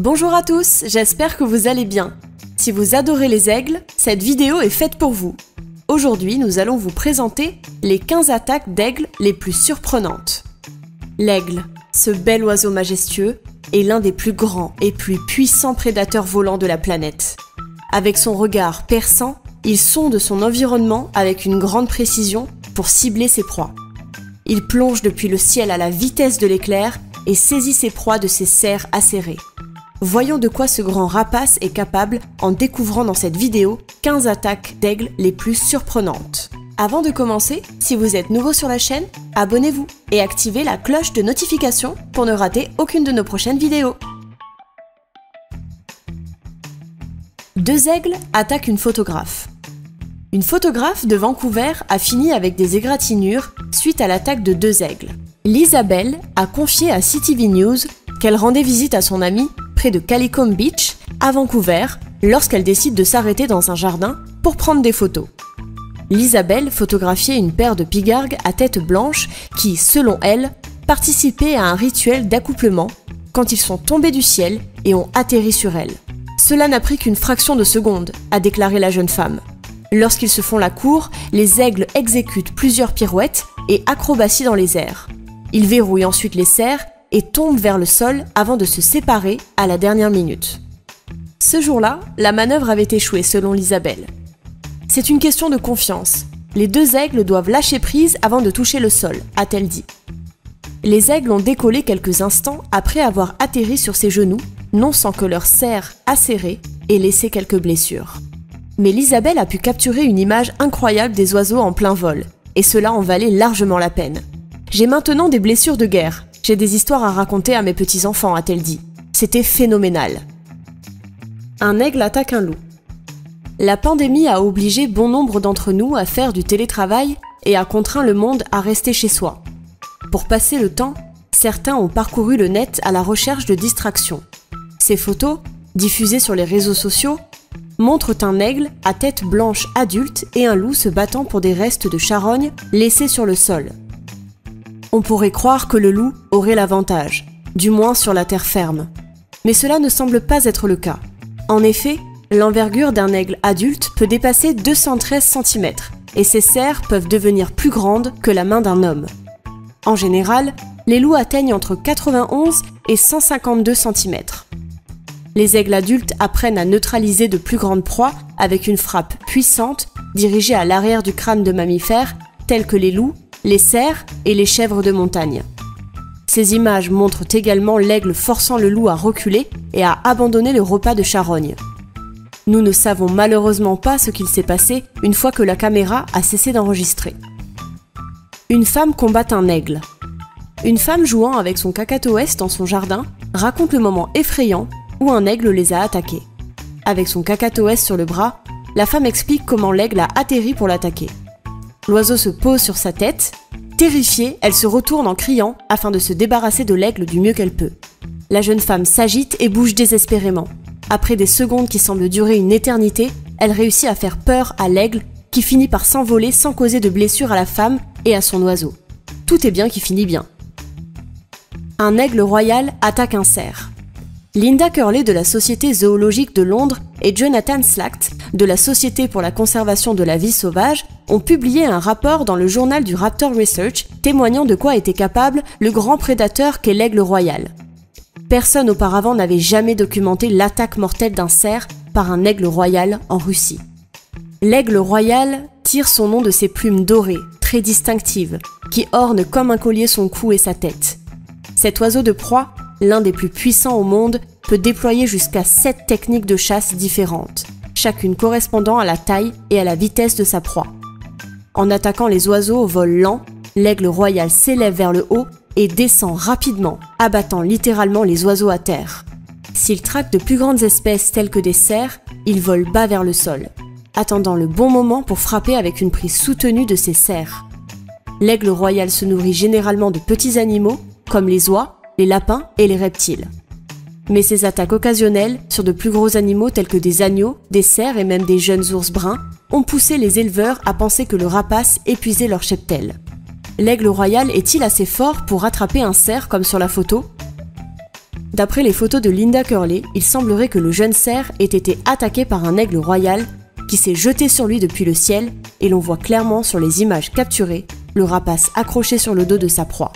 Bonjour à tous, j'espère que vous allez bien. Si vous adorez les aigles, cette vidéo est faite pour vous. Aujourd'hui, nous allons vous présenter les 15 attaques d'aigles les plus surprenantes. L'aigle, ce bel oiseau majestueux, est l'un des plus grands et plus puissants prédateurs volants de la planète. Avec son regard perçant, il sonde son environnement avec une grande précision pour cibler ses proies. Il plonge depuis le ciel à la vitesse de l'éclair et saisit ses proies de ses serres acérées. Voyons de quoi ce grand rapace est capable en découvrant dans cette vidéo 15 attaques d'aigles les plus surprenantes. Avant de commencer, si vous êtes nouveau sur la chaîne, abonnez-vous et activez la cloche de notification pour ne rater aucune de nos prochaines vidéos. Deux aigles attaquent une photographe. Une photographe de Vancouver a fini avec des égratignures suite à l'attaque de deux aigles. L'Isabelle a confié à CTV News qu'elle rendait visite à son amie près de Calicombe Beach, à Vancouver, lorsqu'elle décide de s'arrêter dans un jardin pour prendre des photos. L'Isabelle photographiait une paire de pigargues à tête blanche qui, selon elle, participaient à un rituel d'accouplement quand ils sont tombés du ciel et ont atterri sur elle. Cela n'a pris qu'une fraction de seconde, a déclaré la jeune femme. Lorsqu'ils se font la cour, les aigles exécutent plusieurs pirouettes et acrobaties dans les airs. Ils verrouillent ensuite les serres et tombent vers le sol avant de se séparer à la dernière minute. Ce jour-là, la manœuvre avait échoué selon l'Isabelle. C'est une question de confiance. Les deux aigles doivent lâcher prise avant de toucher le sol, a-t-elle dit. Les aigles ont décollé quelques instants après avoir atterri sur ses genoux, non sans que leurs serres acérées aient laissé quelques blessures. Mais l'Isabelle a pu capturer une image incroyable des oiseaux en plein vol, et cela en valait largement la peine. « J'ai maintenant des blessures de guerre. J'ai des histoires à raconter à mes petits-enfants, a-t-elle dit. C'était phénoménal. » Un aigle attaque un loup. La pandémie a obligé bon nombre d'entre nous à faire du télétravail et a contraint le monde à rester chez soi. Pour passer le temps, certains ont parcouru le net à la recherche de distractions. Ces photos, diffusées sur les réseaux sociaux, montrent un aigle à tête blanche adulte et un loup se battant pour des restes de charognes laissés sur le sol. On pourrait croire que le loup aurait l'avantage, du moins sur la terre ferme. Mais cela ne semble pas être le cas. En effet, l'envergure d'un aigle adulte peut dépasser 213 cm et ses serres peuvent devenir plus grandes que la main d'un homme. En général, les loups atteignent entre 91 et 152 cm. Les aigles adultes apprennent à neutraliser de plus grandes proies avec une frappe puissante dirigée à l'arrière du crâne de mammifères tels que les loups, les cerfs et les chèvres de montagne. Ces images montrent également l'aigle forçant le loup à reculer et à abandonner le repas de charogne. Nous ne savons malheureusement pas ce qu'il s'est passé une fois que la caméra a cessé d'enregistrer. Une femme combat un aigle. Une femme jouant avec son cacatoès dans son jardin raconte le moment effrayant où un aigle les a attaqués. Avec son cacatoès sur le bras, la femme explique comment l'aigle a atterri pour l'attaquer. L'oiseau se pose sur sa tête. Terrifiée, elle se retourne en criant afin de se débarrasser de l'aigle du mieux qu'elle peut. La jeune femme s'agite et bouge désespérément. Après des secondes qui semblent durer une éternité, elle réussit à faire peur à l'aigle qui finit par s'envoler sans causer de blessure à la femme et à son oiseau. Tout est bien qui finit bien. Un aigle royal attaque un cerf. Linda Curley de la Société zoologique de Londres et Jonathan Slacht de la Société pour la conservation de la vie sauvage ont publié un rapport dans le journal du Raptor Research témoignant de quoi était capable le grand prédateur qu'est l'aigle royal. Personne auparavant n'avait jamais documenté l'attaque mortelle d'un cerf par un aigle royal en Russie. L'aigle royal tire son nom de ses plumes dorées, très distinctives, qui ornent comme un collier son cou et sa tête. Cet oiseau de proie, l'un des plus puissants au monde, peut déployer jusqu'à 7 techniques de chasse différentes, chacune correspondant à la taille et à la vitesse de sa proie. En attaquant les oiseaux au vol lent, l'aigle royal s'élève vers le haut et descend rapidement, abattant littéralement les oiseaux à terre. S'il traque de plus grandes espèces telles que des cerfs, il vole bas vers le sol, attendant le bon moment pour frapper avec une prise soutenue de ses serres. L'aigle royal se nourrit généralement de petits animaux, comme les oies, les lapins et les reptiles. Mais ses attaques occasionnelles sur de plus gros animaux tels que des agneaux, des cerfs et même des jeunes ours bruns ont poussé les éleveurs à penser que le rapace épuisait leur cheptel. L'aigle royal est-il assez fort pour rattraper un cerf comme sur la photo ? D'après les photos de Linda Curley, il semblerait que le jeune cerf ait été attaqué par un aigle royal qui s'est jeté sur lui depuis le ciel et l'on voit clairement sur les images capturées le rapace accroché sur le dos de sa proie.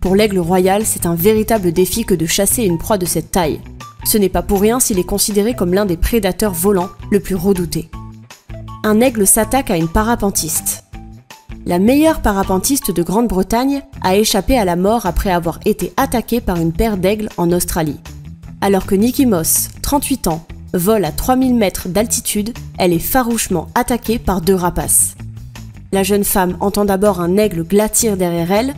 Pour l'aigle royal, c'est un véritable défi que de chasser une proie de cette taille. Ce n'est pas pour rien s'il est considéré comme l'un des prédateurs volants le plus redouté. Un aigle s'attaque à une parapentiste. La meilleure parapentiste de Grande-Bretagne a échappé à la mort après avoir été attaquée par une paire d'aigles en Australie. Alors que Nikki Moss, 38 ans, vole à 3000 mètres d'altitude, elle est farouchement attaquée par 2 rapaces. La jeune femme entend d'abord un aigle glatir derrière elle,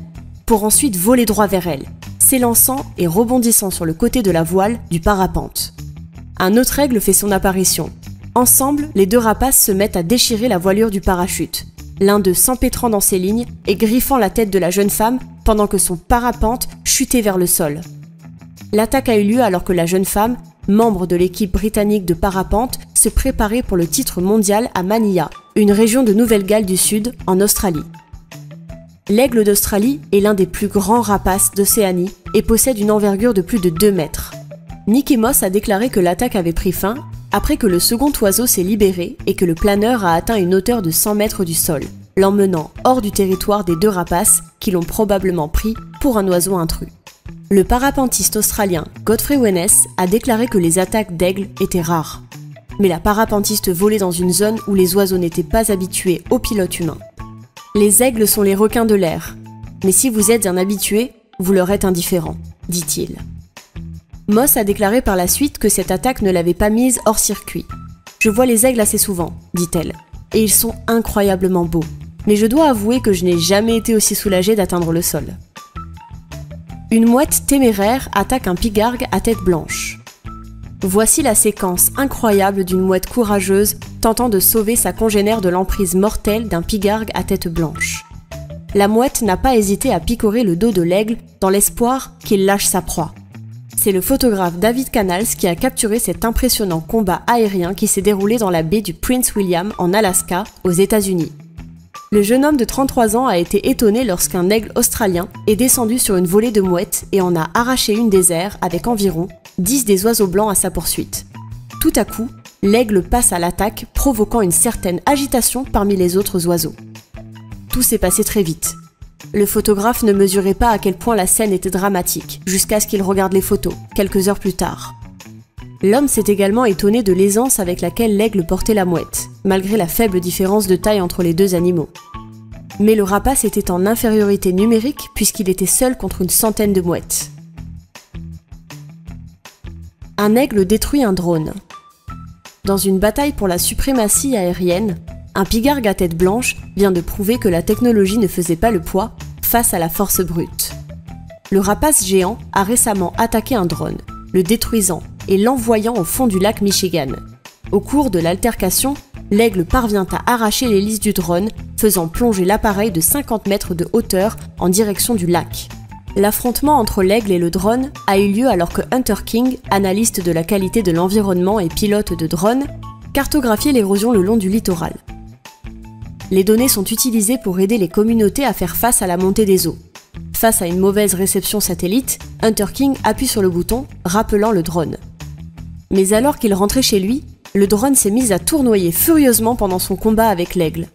pour ensuite voler droit vers elle, s'élançant et rebondissant sur le côté de la voile du parapente. Un autre aigle fait son apparition. Ensemble, les 2 rapaces se mettent à déchirer la voilure du parachute, l'un d'eux s'empêtrant dans ses lignes et griffant la tête de la jeune femme pendant que son parapente chutait vers le sol. L'attaque a eu lieu alors que la jeune femme, membre de l'équipe britannique de parapente, se préparait pour le titre mondial à Manilla, une région de Nouvelle-Galles du Sud, en Australie. L'aigle d'Australie est l'un des plus grands rapaces d'Océanie et possède une envergure de plus de 2 mètres. Nikki Moss a déclaré que l'attaque avait pris fin après que le second oiseau s'est libéré et que le planeur a atteint une hauteur de 100 mètres du sol, l'emmenant hors du territoire des 2 rapaces qui l'ont probablement pris pour un oiseau intrus. Le parapentiste australien Godfrey Wenness a déclaré que les attaques d'aigles étaient rares. Mais la parapentiste volait dans une zone où les oiseaux n'étaient pas habitués aux pilotes humains. Les aigles sont les requins de l'air, mais si vous êtes un habitué, vous leur êtes indifférent, dit-il. Moss a déclaré par la suite que cette attaque ne l'avait pas mise hors circuit. « Je vois les aigles assez souvent, dit-elle, et ils sont incroyablement beaux. Mais je dois avouer que je n'ai jamais été aussi soulagée d'atteindre le sol. » Une mouette téméraire attaque un pigargue à tête blanche. Voici la séquence incroyable d'une mouette courageuse tentant de sauver sa congénère de l'emprise mortelle d'un pigargue à tête blanche. La mouette n'a pas hésité à picorer le dos de l'aigle dans l'espoir qu'il lâche sa proie. C'est le photographe David Canals qui a capturé cet impressionnant combat aérien qui s'est déroulé dans la baie du Prince William en Alaska, aux États-Unis. Le jeune homme de 33 ans a été étonné lorsqu'un aigle australien est descendu sur une volée de mouettes et en a arraché une des airs avec environ 10 des oiseaux blancs à sa poursuite. Tout à coup, l'aigle passe à l'attaque, provoquant une certaine agitation parmi les autres oiseaux. Tout s'est passé très vite. Le photographe ne mesurait pas à quel point la scène était dramatique, jusqu'à ce qu'il regarde les photos, quelques heures plus tard. L'homme s'est également étonné de l'aisance avec laquelle l'aigle portait la mouette, malgré la faible différence de taille entre les 2 animaux. Mais le rapace était en infériorité numérique puisqu'il était seul contre une centaine de mouettes. Un aigle détruit un drone. Dans une bataille pour la suprématie aérienne, un pigargue à tête blanche vient de prouver que la technologie ne faisait pas le poids face à la force brute. Le rapace géant a récemment attaqué un drone, le détruisant et l'envoyant au fond du lac Michigan. Au cours de l'altercation, l'aigle parvient à arracher l'hélice du drone, faisant plonger l'appareil de 50 mètres de hauteur en direction du lac. L'affrontement entre l'aigle et le drone a eu lieu alors que Hunter King, analyste de la qualité de l'environnement et pilote de drone, cartographiait l'érosion le long du littoral. Les données sont utilisées pour aider les communautés à faire face à la montée des eaux. Face à une mauvaise réception satellite, Hunter King appuie sur le bouton, rappelant le drone. Mais alors qu'il rentrait chez lui, le drone s'est mis à tournoyer furieusement pendant son combat avec l'aigle.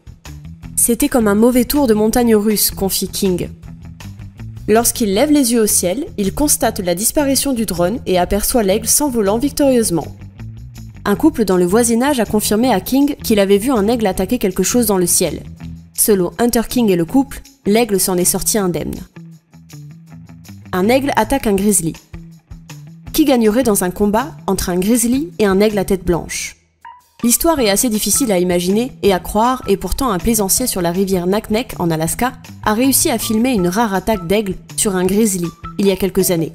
C'était comme un mauvais tour de montagne russe, confie King. Lorsqu'il lève les yeux au ciel, il constate la disparition du drone et aperçoit l'aigle s'envolant victorieusement. Un couple dans le voisinage a confirmé à King qu'il avait vu un aigle attaquer quelque chose dans le ciel. Selon Hunter King et le couple, l'aigle s'en est sorti indemne. Un aigle attaque un grizzly. Qui gagnerait dans un combat entre un grizzly et un aigle à tête blanche? L'histoire est assez difficile à imaginer et à croire, et pourtant un plaisancier sur la rivière Naknek en Alaska a réussi à filmer une rare attaque d'aigle sur un grizzly il y a quelques années.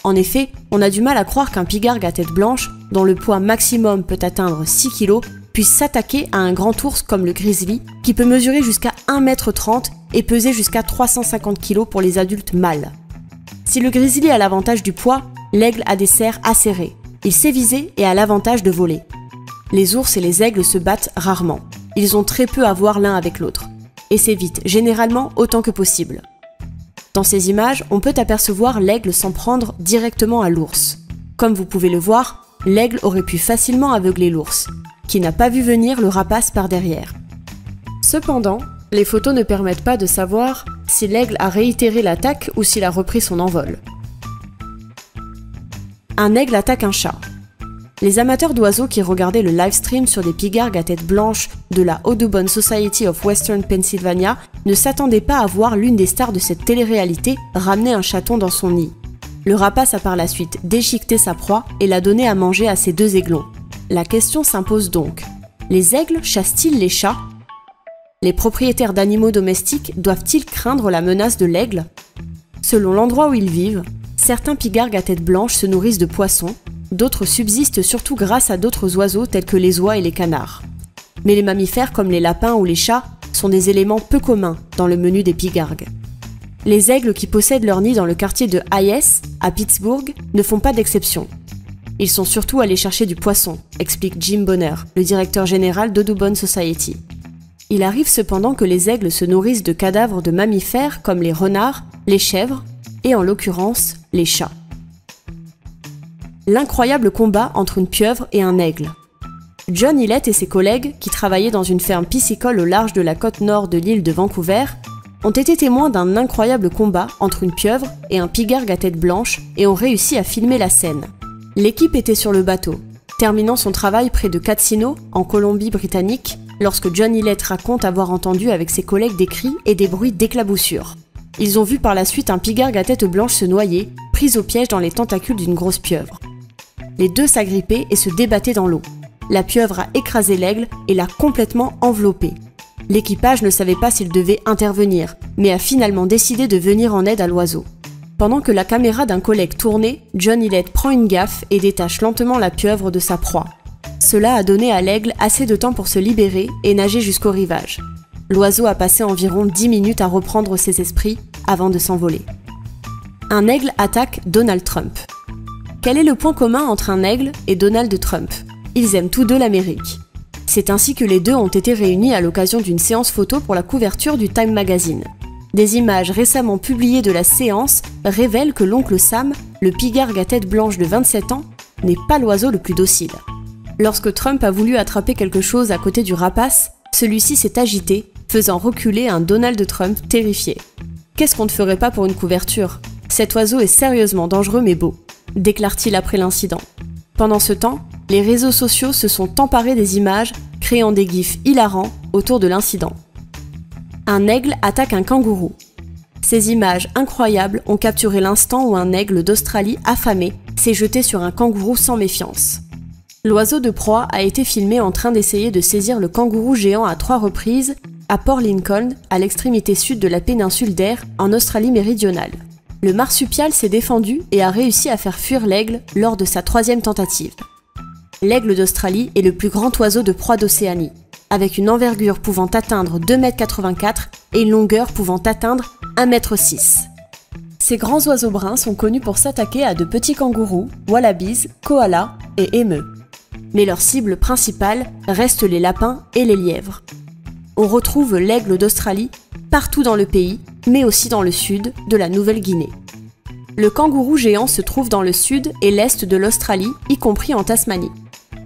En effet, on a du mal à croire qu'un pigargue à tête blanche, dont le poids maximum peut atteindre 6 kg, puisse s'attaquer à un grand ours comme le grizzly, qui peut mesurer jusqu'à 1,30 m et peser jusqu'à 350 kg pour les adultes mâles. Si le grizzly a l'avantage du poids, l'aigle a des serres acérées. Il sait viser et a l'avantage de voler. Les ours et les aigles se battent rarement. Ils ont très peu à voir l'un avec l'autre. Et s'évitent généralement autant que possible. Dans ces images, on peut apercevoir l'aigle s'en prendre directement à l'ours. Comme vous pouvez le voir, l'aigle aurait pu facilement aveugler l'ours, qui n'a pas vu venir le rapace par derrière. Cependant, les photos ne permettent pas de savoir si l'aigle a réitéré l'attaque ou s'il a repris son envol. Un aigle attaque un chat. Les amateurs d'oiseaux qui regardaient le livestream sur des pigargues à tête blanche de la Audubon Society of Western Pennsylvania ne s'attendaient pas à voir l'une des stars de cette télé-réalité ramener un chaton dans son nid. Le rapace a par la suite déchiqueté sa proie et l'a donné à manger à ses 2 aiglons. La question s'impose donc. Les aigles chassent-ils les chats ? Les propriétaires d'animaux domestiques doivent-ils craindre la menace de l'aigle ? Selon l'endroit où ils vivent, certains pigargues à tête blanche se nourrissent de poissons, d'autres subsistent surtout grâce à d'autres oiseaux tels que les oies et les canards. Mais les mammifères comme les lapins ou les chats sont des éléments peu communs dans le menu des pigargues. Les aigles qui possèdent leur nid dans le quartier de Hayes, à Pittsburgh, ne font pas d'exception. Ils sont surtout allés chercher du poisson, explique Jim Bonner, le directeur général d'Audubon Society. Il arrive cependant que les aigles se nourrissent de cadavres de mammifères comme les renards, les chèvres et en l'occurrence les chats. L'incroyable combat entre une pieuvre et un aigle. John Hillette et ses collègues, qui travaillaient dans une ferme piscicole au large de la côte nord de l'île de Vancouver, ont été témoins d'un incroyable combat entre une pieuvre et un pigargue à tête blanche et ont réussi à filmer la scène. L'équipe était sur le bateau, terminant son travail près de Catsino, en Colombie-Britannique, lorsque John Hillette raconte avoir entendu avec ses collègues des cris et des bruits d'éclaboussures. Ils ont vu par la suite un pigargue à tête blanche se noyer, pris au piège dans les tentacules d'une grosse pieuvre. Les 2 s'agrippaient et se débattaient dans l'eau. La pieuvre a écrasé l'aigle et l'a complètement enveloppé. L'équipage ne savait pas s'il devait intervenir, mais a finalement décidé de venir en aide à l'oiseau. Pendant que la caméra d'un collègue tournait, John Hillette prend une gaffe et détache lentement la pieuvre de sa proie. Cela a donné à l'aigle assez de temps pour se libérer et nager jusqu'au rivage. L'oiseau a passé environ 10 minutes à reprendre ses esprits avant de s'envoler. Un aigle attaque Donald Trump. Quel est le point commun entre un aigle et Donald Trump ? Ils aiment tous 2 l'Amérique. C'est ainsi que les 2 ont été réunis à l'occasion d'une séance photo pour la couverture du Time Magazine. Des images récemment publiées de la séance révèlent que l'oncle Sam, le pigargue à tête blanche de 27 ans, n'est pas l'oiseau le plus docile. Lorsque Trump a voulu attraper quelque chose à côté du rapace, celui-ci s'est agité, faisant reculer un Donald Trump terrifié. « Qu'est-ce qu'on ne ferait pas pour une couverture ? Cet oiseau est sérieusement dangereux mais beau », déclare-t-il après l'incident. Pendant ce temps, les réseaux sociaux se sont emparés des images, créant des gifs hilarants autour de l'incident. Un aigle attaque un kangourou. Ces images incroyables ont capturé l'instant où un aigle d'Australie affamé s'est jeté sur un kangourou sans méfiance. L'oiseau de proie a été filmé en train d'essayer de saisir le kangourou géant à 3 reprises à Port Lincoln, à l'extrémité sud de la péninsule d'Eyre, en Australie méridionale. Le marsupial s'est défendu et a réussi à faire fuir l'aigle lors de sa 3e tentative. L'aigle d'Australie est le plus grand oiseau de proie d'Océanie, avec une envergure pouvant atteindre 2,84 m et une longueur pouvant atteindre 1,6 m. Ces grands oiseaux bruns sont connus pour s'attaquer à de petits kangourous, wallabies, koalas et émeus. Mais leur cible principale reste les lapins et les lièvres. On retrouve l'aigle d'Australie partout dans le pays, mais aussi dans le sud de la Nouvelle-Guinée. Le kangourou géant se trouve dans le sud et l'est de l'Australie, y compris en Tasmanie.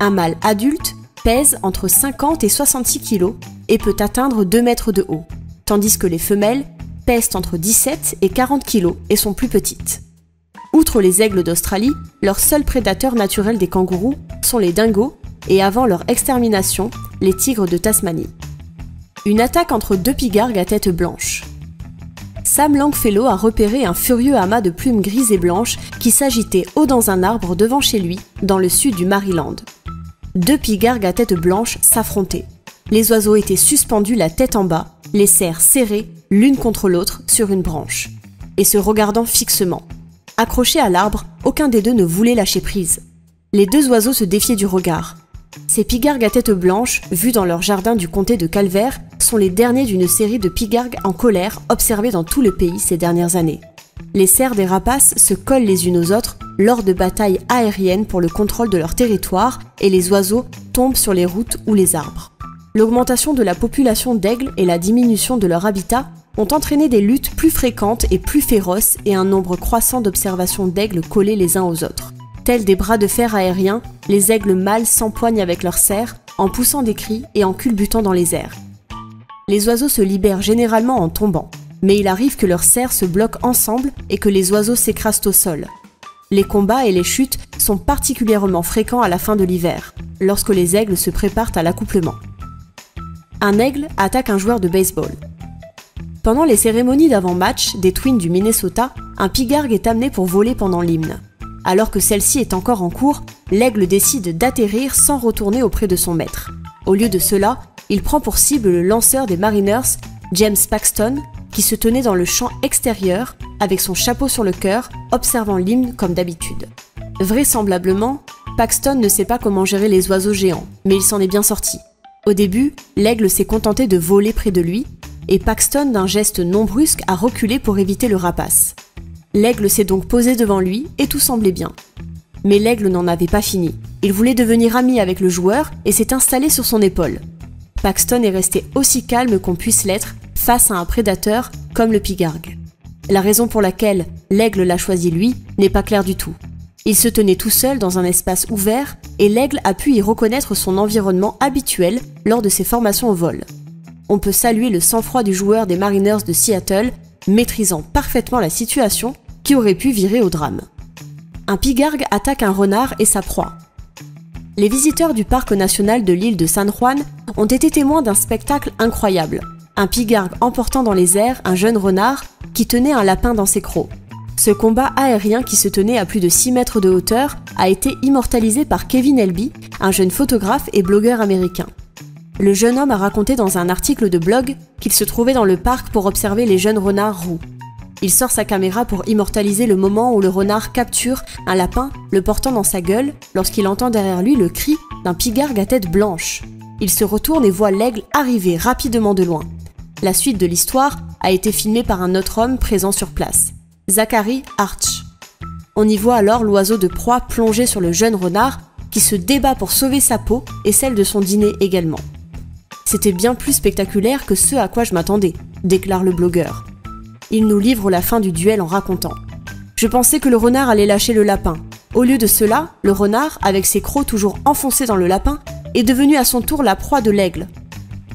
Un mâle adulte pèse entre 50 et 66 kg et peut atteindre 2 mètres de haut, tandis que les femelles pèsent entre 17 et 40 kg et sont plus petites. Outre les aigles d'Australie, leur seul prédateur naturel des kangourous sont les dingos et avant leur extermination, les tigres de Tasmanie. Une attaque entre 2 pigargues à tête blanche. Sam Longfellow a repéré un furieux amas de plumes grises et blanches qui s'agitait haut dans un arbre devant chez lui, dans le sud du Maryland. 2 pigargues à tête blanche s'affrontaient. Les oiseaux étaient suspendus la tête en bas, les serres serrées l'une contre l'autre sur une branche, et se regardant fixement. Accrochés à l'arbre, aucun des 2 ne voulait lâcher prise. Les 2 oiseaux se défiaient du regard. Ces pigargues à tête blanche, vus dans leur jardin du comté de Calvert, sont les derniers d'une série de pigargues en colère observées dans tout le pays ces dernières années. Les serres des rapaces se collent les unes aux autres lors de batailles aériennes pour le contrôle de leur territoire et les oiseaux tombent sur les routes ou les arbres. L'augmentation de la population d'aigles et la diminution de leur habitat ont entraîné des luttes plus fréquentes et plus féroces et un nombre croissant d'observations d'aigles collés les uns aux autres. Tels des bras de fer aériens, les aigles mâles s'empoignent avec leurs serres en poussant des cris et en culbutant dans les airs. Les oiseaux se libèrent généralement en tombant, mais il arrive que leurs serres se bloquent ensemble et que les oiseaux s'écrasent au sol. Les combats et les chutes sont particulièrement fréquents à la fin de l'hiver, lorsque les aigles se préparent à l'accouplement. Un aigle attaque un joueur de baseball. Pendant les cérémonies d'avant-match des Twins du Minnesota, un pigargue est amené pour voler pendant l'hymne. Alors que celle-ci est encore en cours, l'aigle décide d'atterrir sans retourner auprès de son maître. Au lieu de cela, il prend pour cible le lanceur des Mariners, James Paxton, qui se tenait dans le champ extérieur, avec son chapeau sur le cœur, observant l'hymne comme d'habitude. Vraisemblablement, Paxton ne sait pas comment gérer les oiseaux géants, mais il s'en est bien sorti. Au début, l'aigle s'est contenté de voler près de lui, et Paxton, d'un geste non brusque, a reculé pour éviter le rapace. L'aigle s'est donc posé devant lui et tout semblait bien. Mais l'aigle n'en avait pas fini. Il voulait devenir ami avec le joueur et s'est installé sur son épaule. Paxton est resté aussi calme qu'on puisse l'être face à un prédateur comme le pigargue. La raison pour laquelle l'aigle l'a choisi lui n'est pas claire du tout. Il se tenait tout seul dans un espace ouvert et l'aigle a pu y reconnaître son environnement habituel lors de ses formations au vol. On peut saluer le sang-froid du joueur des Mariners de Seattle, maîtrisant parfaitement la situation qui aurait pu virer au drame. Un pigargue attaque un renard et sa proie. Les visiteurs du parc national de l'île de San Juan ont été témoins d'un spectacle incroyable. Un pigargue emportant dans les airs un jeune renard qui tenait un lapin dans ses crocs. Ce combat aérien qui se tenait à plus de 6 mètres de hauteur a été immortalisé par Kevin Elby, un jeune photographe et blogueur américain. Le jeune homme a raconté dans un article de blog qu'il se trouvait dans le parc pour observer les jeunes renards roux. Il sort sa caméra pour immortaliser le moment où le renard capture un lapin, le portant dans sa gueule, lorsqu'il entend derrière lui le cri d'un pigargue à tête blanche. Il se retourne et voit l'aigle arriver rapidement de loin. La suite de l'histoire a été filmée par un autre homme présent sur place, Zachary Arch. On y voit alors l'oiseau de proie plongé sur le jeune renard qui se débat pour sauver sa peau et celle de son dîner également. C'était bien plus spectaculaire que ce à quoi je m'attendais, déclare le blogueur. Il nous livre la fin du duel en racontant. Je pensais que le renard allait lâcher le lapin. Au lieu de cela, le renard, avec ses crocs toujours enfoncés dans le lapin, est devenu à son tour la proie de l'aigle.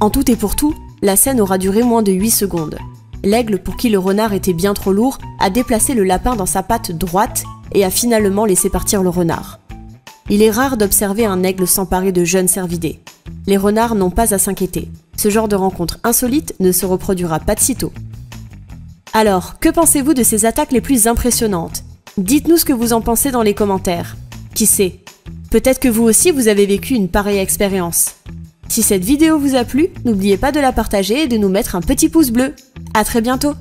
En tout et pour tout, la scène aura duré moins de 8 secondes. L'aigle, pour qui le renard était bien trop lourd, a déplacé le lapin dans sa patte droite et a finalement laissé partir le renard. Il est rare d'observer un aigle s'emparer de jeunes cervidés. Les renards n'ont pas à s'inquiéter. Ce genre de rencontre insolite ne se reproduira pas de sitôt. Alors, que pensez-vous de ces attaques les plus impressionnantes? Dites-nous ce que vous en pensez dans les commentaires. Qui sait? Peut-être que vous aussi vous avez vécu une pareille expérience. Si cette vidéo vous a plu, n'oubliez pas de la partager et de nous mettre un petit pouce bleu. À très bientôt!